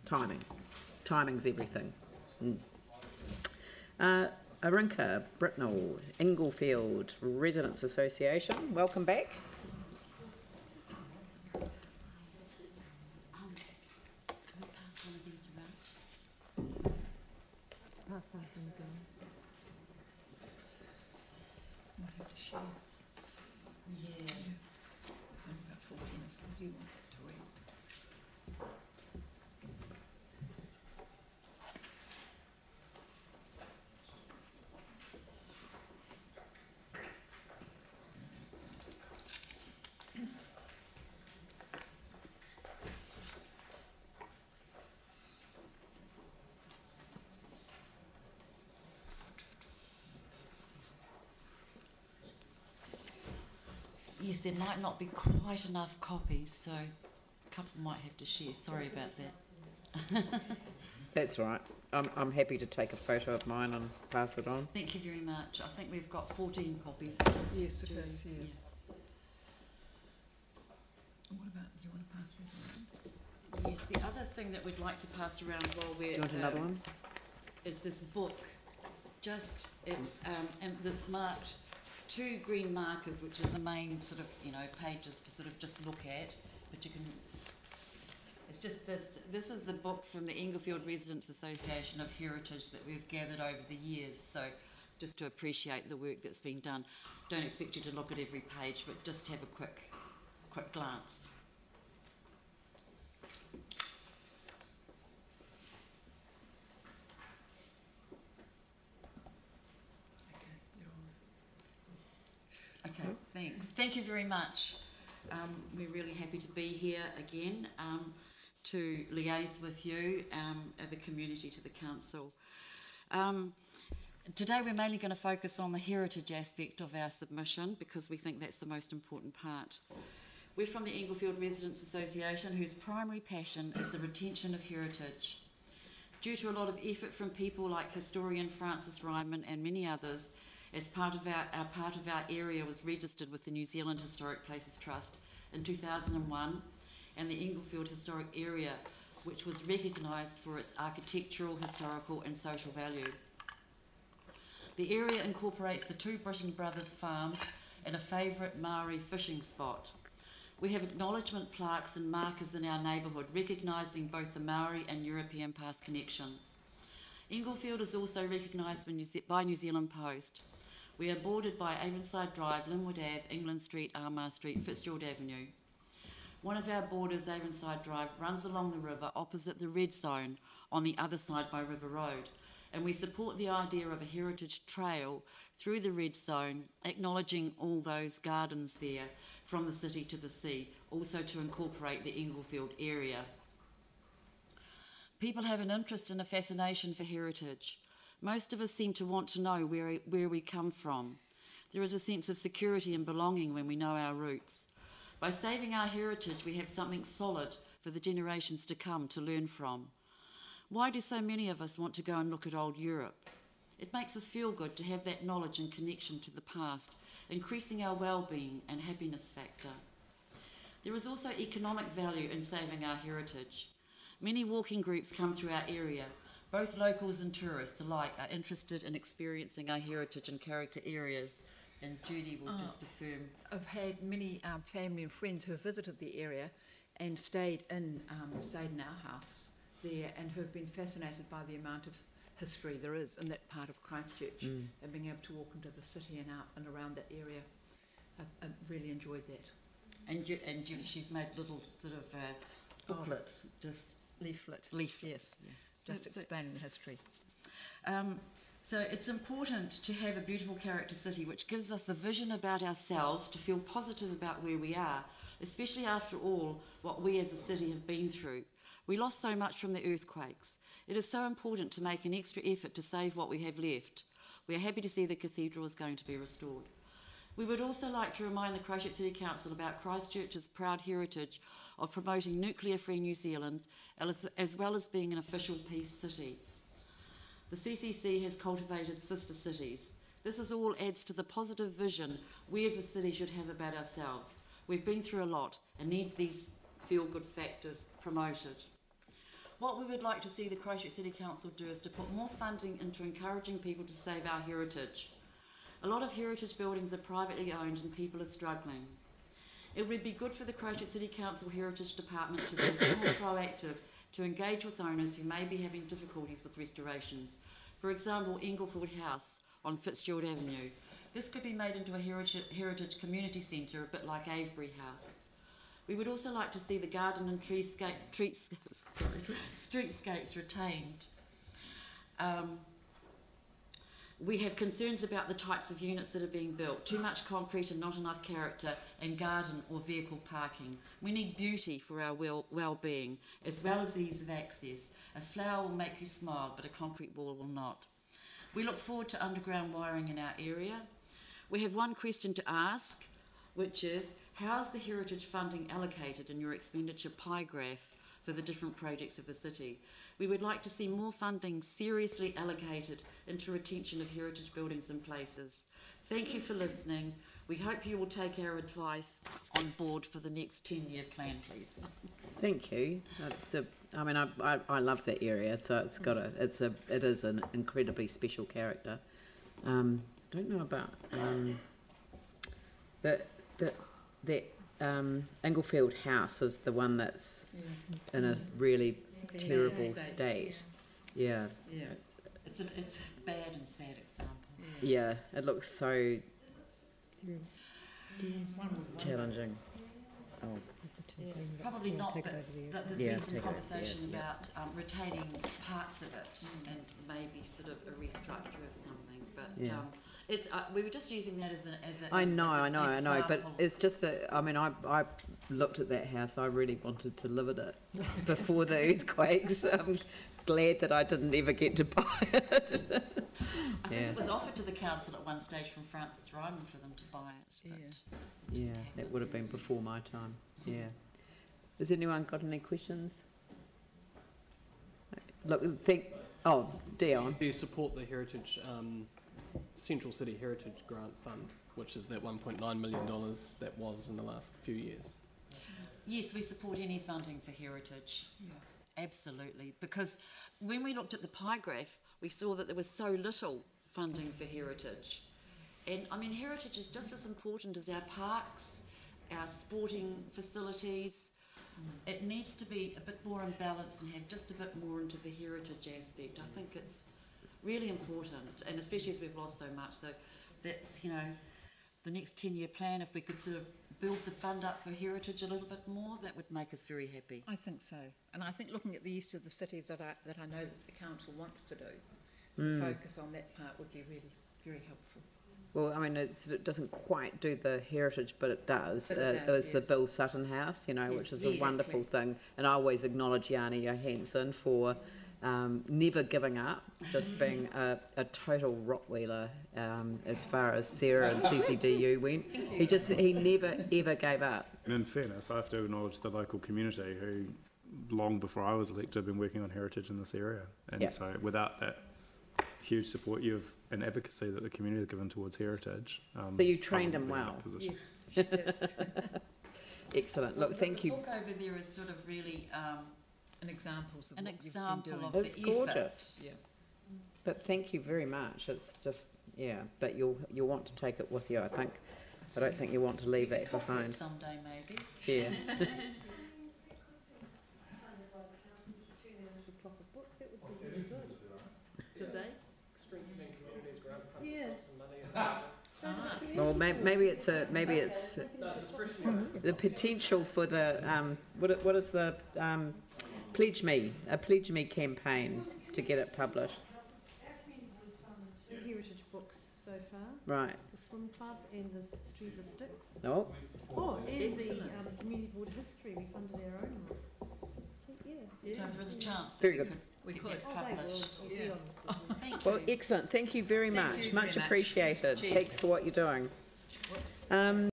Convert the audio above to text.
Timing's everything. Irinka, Britnell, Englefield Residents Association, welcome back. Can we pass one of these around? Might have to share. Yeah. There's only about 14 of them. Do you want us to read? Yes, there might not be quite enough copies, so a couple might have to share. Sorry about that. That's right. I'm happy to take a photo of mine and pass it on. Thank you very much. I think we've got 14 copies. Yes, it is, yeah. What about, do you want to pass that around? Yes, the other thing that we'd like to pass around while we're... Do you want another one? Is this book. It's and this marked 2 green markers, which are the main sort of, pages to sort of just look at, but you can... It's just this is the book from the Englefield Residents Association of Heritage that we've gathered over the years, so just to appreciate the work that's been done. Don't expect you to look at every page, but just have a quick glance. Okay, thanks. Thank you very much. We're really happy to be here again to liaise with you, the community, to the council. Today we're mainly going to focus on the heritage aspect of our submission because we think that's the most important part. We're from the Englefield Residents Association, whose primary passion is the retention of heritage. Due to a lot of effort from people like historian Francis Ryman and many others, as part of our area was registered with the New Zealand Historic Places Trust in 2001, and the Englefield Historic Area, which was recognised for its architectural, historical and social value. The area incorporates the 2 Britnell brothers farms and a favourite Maori fishing spot. We have acknowledgement plaques and markers in our neighbourhood recognising both the Maori and European past connections. Englefield is also recognised by New Zealand Post. We are bordered by Avonside Drive, Linwood Ave, England Street, Armagh Street, Fitzgerald Avenue. One of our borders, Avonside Drive, runs along the river opposite the Red Zone on the other side by River Road, and we support the idea of a heritage trail through the Red Zone, acknowledging all those gardens there from the city to the sea, also to incorporate the Englefield area. People have an interest and a fascination for heritage. Most of us seem to want to know where we come from. There is a sense of security and belonging when we know our roots. By saving our heritage, we have something solid for the generations to come to learn from. Why do so many of us want to go and look at old Europe? It makes us feel good to have that knowledge and connection to the past, increasing our well-being and happiness factor. There is also economic value in saving our heritage. Many walking groups come through our area. Both locals and tourists alike are interested in experiencing our heritage and character areas, and Judy will just affirm. I've had many family and friends who have visited the area and stayed in our house there and who have been fascinated by the amount of history there is in that part of Christchurch and being able to walk into the city and out and around that area. I've really enjoyed that. And she's made little sort of booklet, just leaflet, yes. Yeah. Just explaining the history. So it's important to have a beautiful character city which gives us the vision about ourselves to feel positive about where we are, especially after all what we as a city have been through. We lost so much from the earthquakes. It is so important to make an extra effort to save what we have left. We are happy to see the cathedral is going to be restored. We would also like to remind the Christchurch City Council about Christchurch's proud heritage of promoting nuclear-free New Zealand, as well as being an official peace city. The CCC has cultivated sister cities. This all adds to the positive vision we as a city should have about ourselves. We've been through a lot and need these feel-good factors promoted. What we would like to see the Christchurch City Council do is to put more funding into encouraging people to save our heritage. A lot of heritage buildings are privately owned and people are struggling. It would be good for the Christchurch City Council Heritage Department to be more proactive to engage with owners who may be having difficulties with restorations. For example, Englefield House on Fitzgerald Avenue. This could be made into a heritage community centre, a bit like Avebury House. We would also like to see the garden and streetscapes retained. We have concerns about the types of units that are being built, too much concrete and not enough character, and garden or vehicle parking. We need beauty for our well-being, as well as ease of access. A flower will make you smile, but a concrete wall will not. We look forward to underground wiring in our area. We have one question to ask, which is, how's the heritage funding allocated in your expenditure pie graph for the different projects of the city? We would like to see more funding seriously allocated into retention of heritage buildings and places. Thank you for listening. We hope you will take our advice on board for the next 10-year plan, please. Thank you. I love that area, so it is an incredibly special character. I don't know about that Englefield house is the one that's in a really terrible state. Yeah. Yeah. It's a bad and sad example. Yeah, it looks so challenging. Oh. Probably not, but there's been some conversation about retaining parts of it and maybe sort of a restructure of something. But it's we were just using that as an I know, but example. it's just that I looked at that house. I really wanted to live in it before the earthquakes. I'm glad that I didn't ever get to buy it. I think it was offered to the council at one stage from Francis Ryman for them to buy it. But Yeah, that would have been before my time. Yeah. Has anyone got any questions? Look, Dion. Do you support the Heritage Central City Heritage Grant Fund, which is that $1.9 million that was in the last few years? yes, we support any funding for heritage. Absolutely, because when we looked at the pie graph, we saw that there was so little funding for heritage. And I mean, heritage is just as important as our parks, our sporting facilities. It needs to be a bit more in balance and have just a bit more into the heritage aspect. I think it's really important, and especially as we've lost so much. So that's, you know, the next 10-year plan, if we could sort of build the fund up for heritage a little bit more, that would make us very happy. I think so. And I think looking at the east of the cities that I know that the council wants to do, focus on that part would be really very helpful. Well, I mean, it doesn't quite do the heritage, but it does. But it does, it's the Bill Sutton House, you know, which is a wonderful thing. And I always acknowledge Jana Johansson for never giving up, just being a total rottweiler as far as Sarah and CCDU went. He never ever gave up. And in fairness, I have to acknowledge the local community who, long before I was elected, have been working on heritage in this area. And so without that huge support and advocacy that the community has given towards heritage. So you trained him well. Yes, she did. Excellent. Look, thank you. The book over there is sort of really An example of an what example you've been of doing. the It's effort. gorgeous. Yeah. But thank you very much. It's just, but you'll want to take it with you, I think. I don't think you want to leave it Copy it behind. someday, maybe. Yeah. Did they? Strengthening communities, grant fund, Yeah. some money. Well, maybe it's the potential for the what is the Pledge Me campaign to get it published. Our community board has funded 2 heritage books so far. Right. The Swim Club and the Street of Sticks. Oh, Oh, and the community board history, we funded our own one. So, yeah. So there is a chance that Very we good. could We get could. that Oh, they will. published. We'll be honest with you. Thank well, you. excellent. Thank you very Thank much. you very Much much. appreciated. Cheers. Thanks for what you're doing.